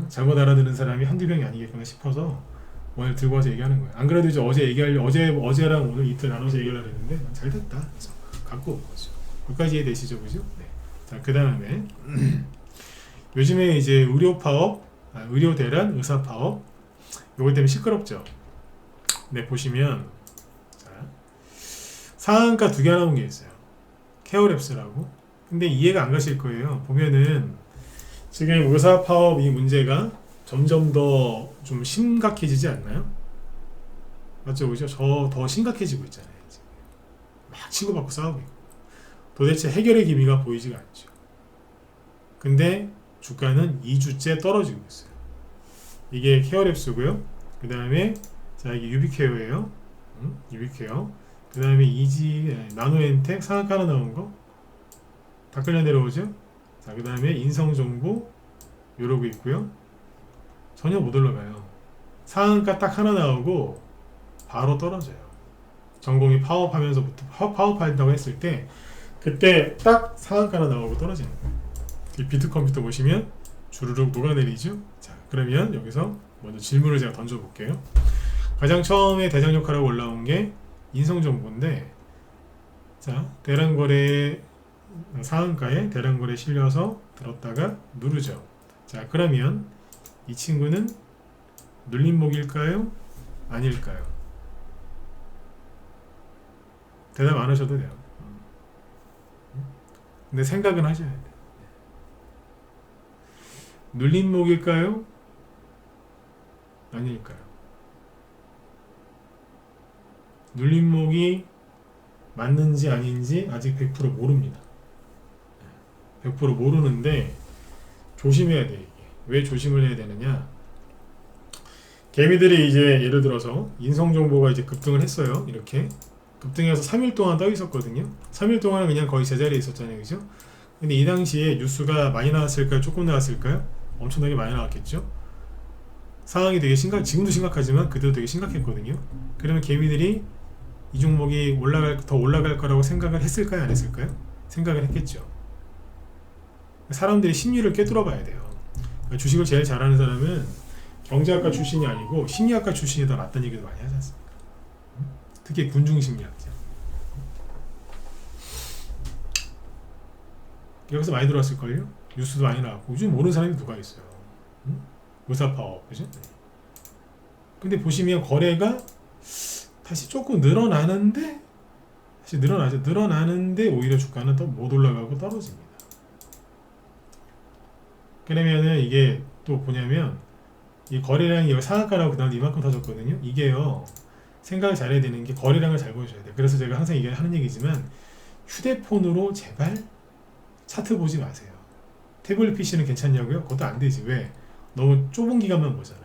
잘못 알아듣는 사람이 한두 명이 아니겠구나 싶어서 오늘 들고 와서 얘기하는 거예요. 안 그래도 이제 어제랑 오늘 이틀 나눠서 얘기하려고 했는데 잘 됐다. 그래서 갖고 온 거죠. 여기까지 이해되시죠? 그죠? 네. 자, 그 다음에 요즘에 이제 의료 파업, 의료 대란, 의사 파업 요거 때문에 시끄럽죠? 네, 보시면 자, 상한가 2개 나온 게 있어요. 케어랩스라고. 근데 이해가 안 가실 거예요. 보면은 지금 의사 파업 이 문제가 점점 더 좀 심각해지지 않나요? 맞죠? 그죠? 더 심각해지고 있잖아요. 지금. 막 치고받고 싸우고 있고. 도대체 해결의 기미가 보이지가 않죠. 근데 주가는 2주째 떨어지고 있어요. 이게 케어랩스고요. 그 다음에 자 이게 유비케어예요. 유비케어. 그 다음에 나노엔텍 상한가 하나 나온 거. 다 끌려 내려오죠. 자, 그 다음에 인성정보 이러고 있고요. 전혀 못 올라가요. 상한가 딱 하나 나오고 바로 떨어져요. 전공이 파업하면서부터 파업한다고 했을 때 그때 딱 상한가 하나 나오고 떨어지는 거예요. 이 비트컴퓨터 보시면 주르륵 녹아내리죠. 자, 그러면 여기서 먼저 질문을 제가 던져볼게요. 가장 처음에 대장 역할하고 올라온 게 인성정보인데 자, 대량거래 상한가에 대량거래 실려서 들었다가 누르죠. 자, 그러면 이 친구는 눌림목일까요? 아닐까요? 대답 안 하셔도 돼요. 근데 생각은 하셔야 돼요. 눌림목일까요? 아닐까요? 눌림목이 맞는지 아닌지 아직 100% 모릅니다. 100% 모르는데 조심해야 돼. 이게. 왜 조심을 해야 되느냐? 개미들이 이제 예를 들어서 인성정보가 이제 급등을 했어요. 이렇게 급등해서 3일 동안 떠 있었거든요. 3일 동안은 그냥 거의 제자리에 있었잖아요. 그죠? 근데 이 당시에 뉴스가 많이 나왔을까요? 조금 나왔을까요? 엄청나게 많이 나왔겠죠? 상황이 되게 지금도 심각하지만 그때도 되게 심각했거든요. 그러면 개미들이 이 종목이 더 올라갈 거라고 생각을 했을까요? 안 했을까요? 생각을 했겠죠. 사람들이 심리를 꿰뚫어 봐야 돼요. 그러니까 주식을 제일 잘하는 사람은 경제학과 출신이 아니고 심리학과 출신이 더 낫다는 얘기도 많이 하지 않습니까? 특히 군중심리학자. 여기서 많이 들어왔을걸요? 뉴스도 많이 나왔고 요즘 모르는 사람이 누가 있어요. 의사파업, 그죠? 근데 보시면 거래가 다시 조금 늘어나는데 다시 늘어나는데 오히려 주가는 더 못 올라가고 떨어집니다. 그러면은 이게 또 뭐냐면 이 거래량이 상한가라고 그 다음에 이만큼 터졌거든요. 이게요 생각을 잘해야 되는 게 거래량을 잘 보셔야 돼요. 그래서 제가 항상 하는 얘기지만 휴대폰으로 제발 차트 보지 마세요. 태블릿 PC는 괜찮냐고요? 그것도 안 되지. 왜? 너무 좁은 기간만 보잖아요.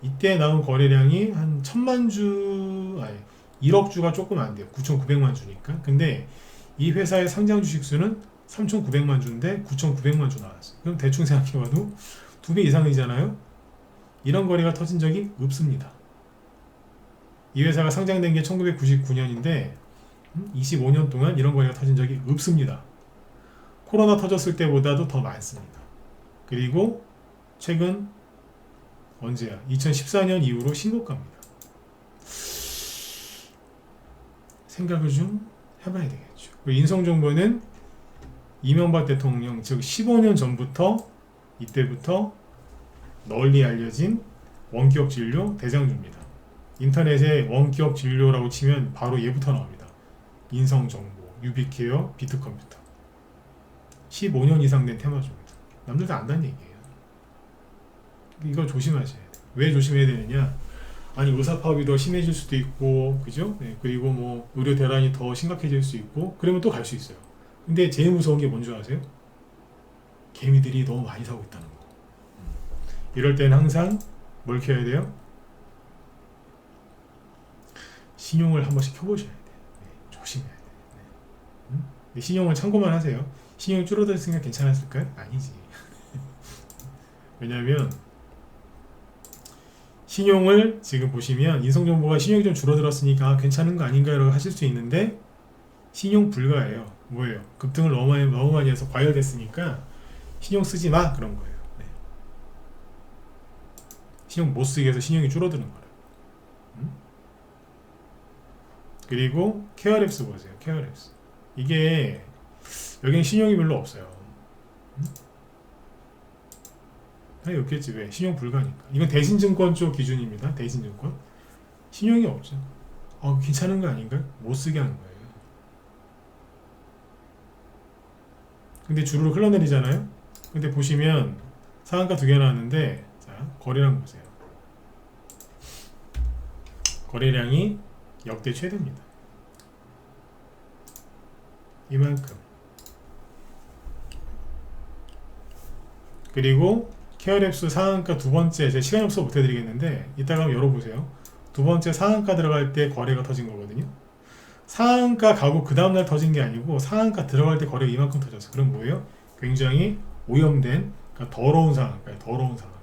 이때 나온 거래량이 한 1000만 주, 아니 1억 주가 조금 안 돼요. 9,900만 주니까. 근데 이 회사의 상장 주식 수는 3,900만 주인데 9,900만 주 나왔어요. 그럼 대충 생각해봐도 2배 이상이잖아요. 이런 거래가 터진 적이 없습니다. 이 회사가 상장된 게 1999년인데 25년 동안 이런 거래가 터진 적이 없습니다. 코로나 터졌을 때보다도 더 많습니다. 그리고 최근 언제야? 2014년 이후로 신고가입니다. 생각을 좀 해봐야 되겠죠. 인성정보는 이명박 대통령, 즉 15년 전부터 이때부터 널리 알려진 원기업 진료 대장주입니다. 인터넷에 원기업 진료라고 치면 바로 얘부터 나옵니다. 인성정보, 유비케어, 비트컴퓨터. 15년 이상 된 테마주입니다. 남들도 안다는 얘기예요. 이거 조심하셔야 돼요. 왜 조심해야 되느냐? 아니 의사 파업이 더 심해질 수도 있고, 그죠? 네, 그리고 뭐 의료 대란이 더 심각해질 수 있고, 그러면 또 갈 수 있어요. 근데 제일 무서운 게 뭔지 아세요? 개미들이 너무 많이 사고 있다는 거. 이럴 때는 항상 뭘 켜야 돼요? 신용을 한 번씩 켜보셔야 돼요. 네, 조심해야 돼요. 네. 신용을 참고만 하세요. 신용이 줄어들었으니까 괜찮았을까요? 아니지. 왜냐하면 신용을 지금 보시면 인성정보가 신용이 좀 줄어들었으니까 괜찮은 거 아닌가요? 하실 수 있는데 신용 불가예요. 뭐예요? 급등을 너무 많이 해서 과열됐으니까 신용 쓰지 마 그런 거예요. 네. 신용 못 쓰게 해서 신용이 줄어드는 거예요. 그리고 케어랩스 보세요. 케어랩스. 이게 여기는 신용이 별로 없어요. 아니 없겠지. 왜? 신용 불가니까. 이건 대신증권 쪽 기준입니다. 대신증권. 신용이 없죠. 괜찮은 거 아닌가? 못 쓰게 하는 거예요. 근데 주로 흘러내리잖아요. 근데 보시면 상한가 2개 나왔는데, 자 거래량 보세요. 거래량이 역대 최대입니다. 이만큼. 그리고 케어랩스 상한가 두 번째, 제 시간이 없어서 못 해드리겠는데 이따가 한번 열어보세요. 두 번째 상한가 들어갈 때 거래가 터진 거거든요. 상한가 가고 그 다음날 터진 게 아니고 상한가 들어갈 때 거래가 이만큼 터졌어. 그럼 뭐예요? 굉장히 오염된, 그러니까 더러운 상한가예요. 더러운 상한가.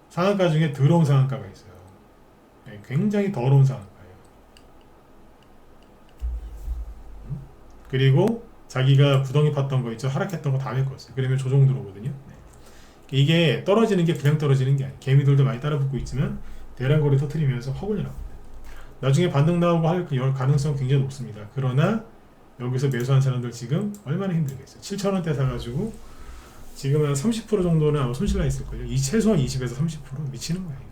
상한가 중에 더러운 상한가가 있어요. 네, 굉장히 더러운 상한가예요. 그리고 자기가 구덩이 팠던 거 있죠? 하락했던 거 다 메꿨어요. 그러면 조정 들어오거든요. 네. 이게 떨어지는 게 그냥 떨어지는 게 아니에요. 개미들도 많이 따라붙고 있지만 대량거래 터트리면서 확 올려나옵니다. 나중에 반등 나오고 할 가능성 굉장히 높습니다. 그러나 여기서 매수한 사람들 지금 얼마나 힘들겠어요. 7,000원대 사가지고 지금 한 30% 정도는 아마 손실 나 있을걸요. 이 최소한 20에서 30% 미치는 거예요. 네.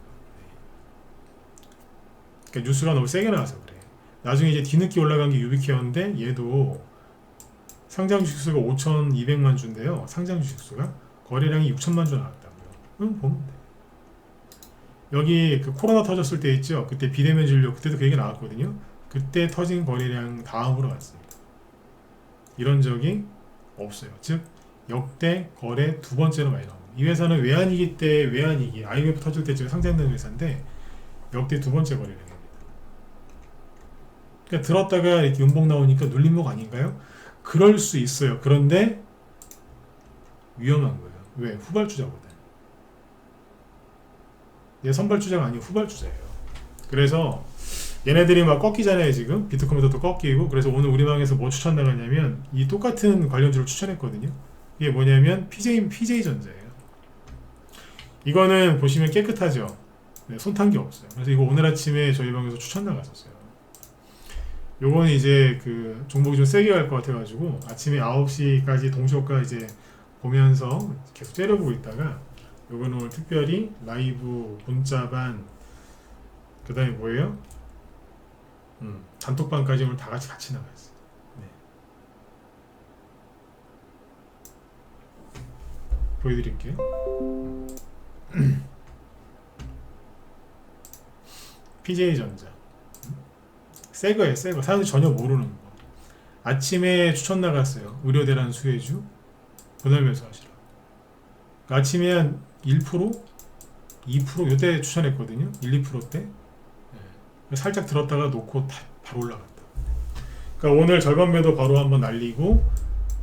그러니까 뉴스가 너무 세게 나와서 그래. 나중에 이제 뒤늦게 올라간 게 유비케어인데 얘도 상장 주식수가 5,200만 주인데요. 상장 주식수가 거래량이 6천만 주 나왔다고요. 보면 돼. 여기 그 코로나 터졌을 때 있죠. 그때 비대면 진료 그때도 그 얘기 나왔거든요. 그때 터진 거래량 다음으로 왔습니다. 이런 적이 없어요. 즉 역대 거래 두 번째로 많이 나옵니다. 이 회사는 외환위기 때 외환위기 IMF 터질 때쯤에 상장된 회사인데 역대 두 번째 거래량입니다. 그러니까 들었다가 이렇게 연봉 나오니까 눌림목 아닌가요? 그럴 수 있어요. 그런데 위험한 거예요. 왜? 후발주자거든. 얘 선발주자가 아니고 후발주자예요. 그래서 얘네들이 막 꺾이잖아요. 지금 비트컴퓨터도 꺾이고. 그래서 오늘 우리 방에서 뭐 추천 나갔냐면 이 똑같은 관련주를 추천했거든요. 이게 뭐냐면 PJ전자예요. 이거는 보시면 깨끗하죠. 네, 손탄 게 없어요. 그래서 이거 오늘 아침에 저희 방에서 추천 나갔었어요. 요거는 이제 그 종목이 좀 세게 갈 것 같아가지고 아침에 9시까지 동시효과 이제 보면서 계속 째려보고 있다가 요거는 오늘 특별히 라이브 문자반 그 다음에 뭐예요? 단톡방까지 오늘 다 같이 나갔어요. 네. 보여드릴게요. PJ전자 새거예요. 새거. 사람들이 전혀 모르는 거. 아침에 추천 나갔어요. 의료대란 수혜주 분할 매수하시라. 아침에 한 1%? 2% 요때 추천했거든요. 1~2%대. 네. 살짝 들었다가 놓고 바로 올라갔다. 그러니까 오늘 절반 매도 바로 한번 날리고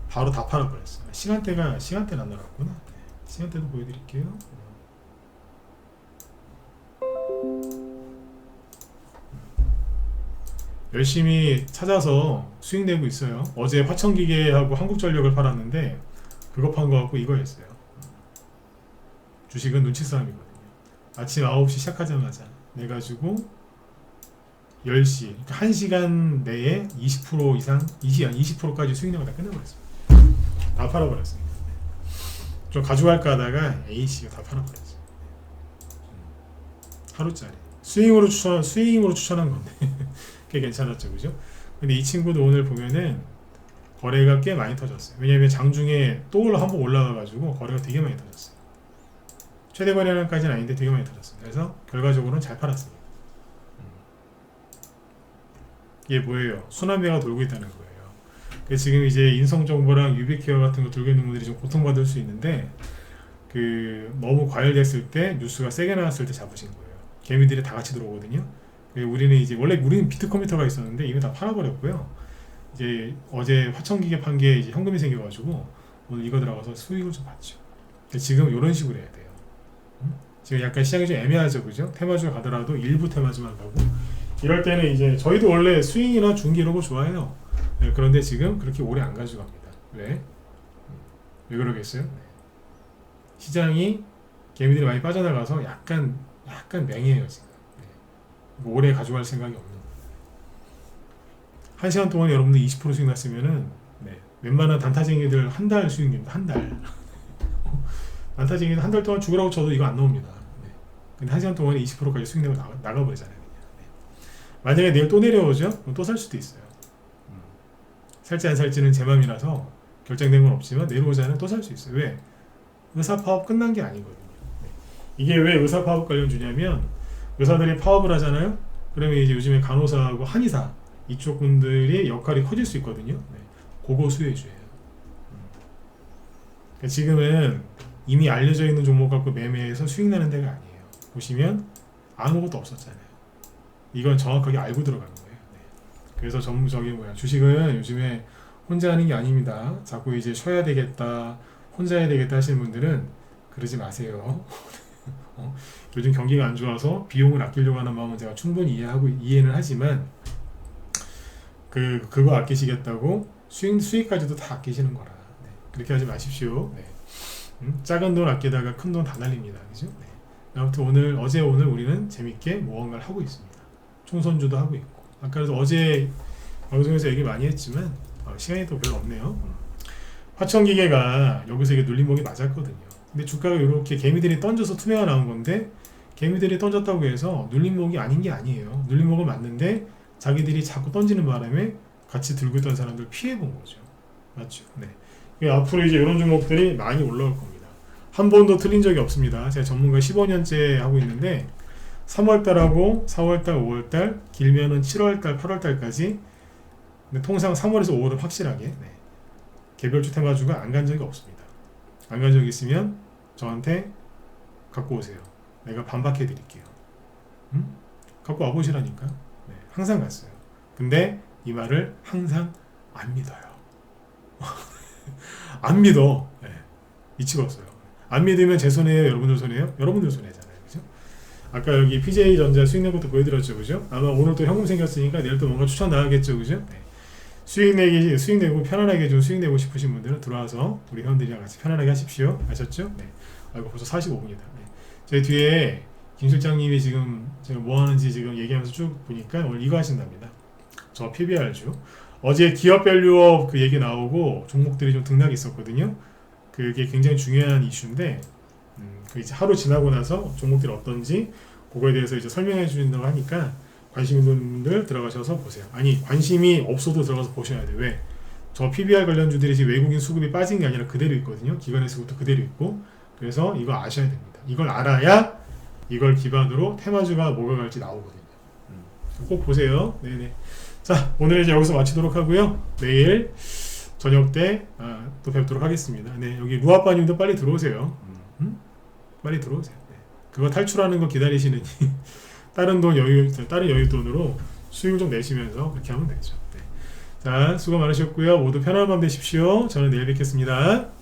바로 다 팔아버렸어요. 시간대는 안 나갔구나. 네. 시간대도 보여드릴게요. 열심히 찾아서 수익 내고 있어요. 어제 화천기계하고 한국전력을 팔았는데 그거 판 거 갖고 이거 했어요. 주식은 눈치 싸움이거든요. 아침 9시 시작하자마자 내가지고 10시, 그러니까 1시간 내에 20% 이상, 20%까지 수익 내고 다 끝내버렸어요. 다 팔아버렸어요. 좀 가져갈까 하다가 A씨가 다 팔아버렸어요. 하루짜리. 스윙으로 추천한 건데 꽤 괜찮았죠, 그죠? 근데 이 친구도 오늘 보면은 거래가 꽤 많이 터졌어요. 왜냐면 장중에 또 한번 올라가가지고 거래가 되게 많이 터졌어요. 최대 거래량까지는 아닌데 되게 많이 터졌어요. 그래서 결과적으로는 잘 팔았습니다. 이게 뭐예요? 순환매가 돌고 있다는 거예요. 그래서 지금 이제 인성정보랑 유비케어 같은 거 들고 있는 분들이 좀 고통받을 수 있는데 너무 과열됐을 때 뉴스가 세게 나왔을 때 잡으신 거예요. 개미들이 다 같이 들어오거든요. 우리는 비트컴퓨터가 있었는데 이미 다 팔아버렸고요. 이제 어제 화천기계 판 게 이제 현금이 생겨가지고 오늘 이거 들어가서 수익을 좀 봤죠. 지금 이런 식으로 해야 돼요. 지금 약간 시장이 좀 애매하죠, 그죠? 테마주 가더라도 일부 테마주만 가고 이럴 때는 이제 저희도 원래 스윙이나 중기 이런 거 좋아해요. 네, 그런데 지금 그렇게 오래 안 가져갑니다. 왜 그러겠어요? 네. 시장이 개미들이 많이 빠져나가서 약간 맹해요 지금. 네. 오래 가져갈 생각이 없는 거예요. 1시간 동안 여러분들 20% 수익 났으면은 웬만한 단타쟁이들 한 달 수익입니다. 한 달. 단타쟁이들 한 달 동안 죽으라고 쳐도 이거 안 나옵니다. 네. 근데 1시간 동안에 20%까지 수익 내고 나가버리잖아요. 네. 만약에 내일 또 내려오죠? 그럼 또 살 수도 있어요. 살지 안 살지는 제 맘이라서 결정된 건 없지만 내려오자는 또 살 수 있어요. 왜? 의사파업 끝난 게 아니거든요. 네. 이게 왜 의사파업 관련 주냐면 의사들이 파업을 하잖아요. 그러면 이제 요즘에 간호사하고 한의사 이쪽 분들이 역할이 커질 수 있거든요. 네. 그거 수혜주예요. 그러니까 지금은 이미 알려져 있는 종목 갖고 매매해서 수익 나는 데가 아니에요. 보시면 아무것도 없었잖아요. 이건 정확하게 알고 들어가는 거예요. 네. 그래서 주식은 요즘에 혼자 하는 게 아닙니다. 자꾸 이제 쉬어야 되겠다, 혼자 해야 되겠다 하시는 분들은 그러지 마세요. 요즘 경기가 안 좋아서 비용을 아끼려고 하는 마음은 제가 충분히 이해는 하지만 그거 아끼시겠다고 수익까지도 다 아끼시는 거라. 네. 그렇게 하지 마십시오. 네. 작은 돈 아끼다가 큰 돈 다 날립니다. 그죠? 네. 아무튼 오늘 우리는 재밌게 무언가를 하고 있습니다. 총선주도 하고 있고. 아까 그래서 어제 방송에서 얘기 많이 했지만 시간이 또 별로 없네요. 화천기계가 여기서 이게 눌림목이 맞았거든요. 근데 주가가 이렇게 개미들이 던져서 투매가 나온 건데 개미들이 던졌다고 해서 눌림목이 아닌 게 아니에요. 눌림목은 맞는데 자기들이 자꾸 던지는 바람에 같이 들고 있던 사람들 피해 본 거죠. 맞죠? 네. 앞으로 이제 이런 종목들이 많이 올라올 겁니다. 한 번도 틀린 적이 없습니다. 제가 전문가 15년째 하고 있는데 3월달하고 4월달, 5월달, 길면은 7월달, 8월달까지. 근데 통상 3월에서 5월은 확실하게 개별주 테마주가 안 간 적이 없습니다. 안 간 적이 있으면 저한테 갖고 오세요. 내가 반박해 드릴게요. 갖고 와보시라니까. 항상 갔어요. 근데 이 말을 항상 안 믿어요. 안 믿어. 미치고 없어요. 안 믿으면 제 손해예요? 여러분들 손해예요? 여러분들 손해잖아요. 그죠? 아까 여기 PJ전자 수익 낸 것도 보여드렸죠. 그죠? 아마 오늘 또 현금 생겼으니까 내일 또 뭔가 추천 나가겠죠. 그죠? 수익 내고 편안하게 좀 수익 내고 싶으신 분들은 들어와서 우리 회원들이랑 같이 편안하게 하십시오. 아셨죠? 네. 아이고 벌써 45분이다. 저희 뒤에 김 실장님이 지금 제가 뭐 하는지 지금 얘기하면서 쭉 보니까 오늘 이거 하신답니다. 저 PBR주. 어제 기업 밸류업 그 얘기 나오고 종목들이 좀 등락이 있었거든요. 그게 굉장히 중요한 이슈인데 그 이제 하루 지나고 나서 종목들이 어떤지 그거에 대해서 이제 설명해 주신다고 하니까 관심 있는 분들 들어가셔서 보세요. 아니 관심이 없어도 들어가서 보셔야 돼요. 왜? 저 PBR 관련주들이 지금 외국인 수급이 빠진 게 아니라 그대로 있거든요. 기관의 수급도 그대로 있고. 그래서 이거 아셔야 됩니다. 이걸 알아야 이걸 기반으로 테마주가 뭐가 갈지 나오거든요. 꼭 보세요. 네네. 자, 오늘 이제 여기서 마치도록 하고요. 내일 저녁 때 또 뵙도록 하겠습니다. 네, 여기 루아빠님도 빨리 들어오세요. 빨리 들어오세요. 네. 그거 탈출하는 거 기다리시느니 다른 여윳돈으로 수익을 좀 내시면서 그렇게 하면 되죠. 네. 자, 수고 많으셨고요. 모두 편안한 밤 되십시오. 저는 내일 뵙겠습니다.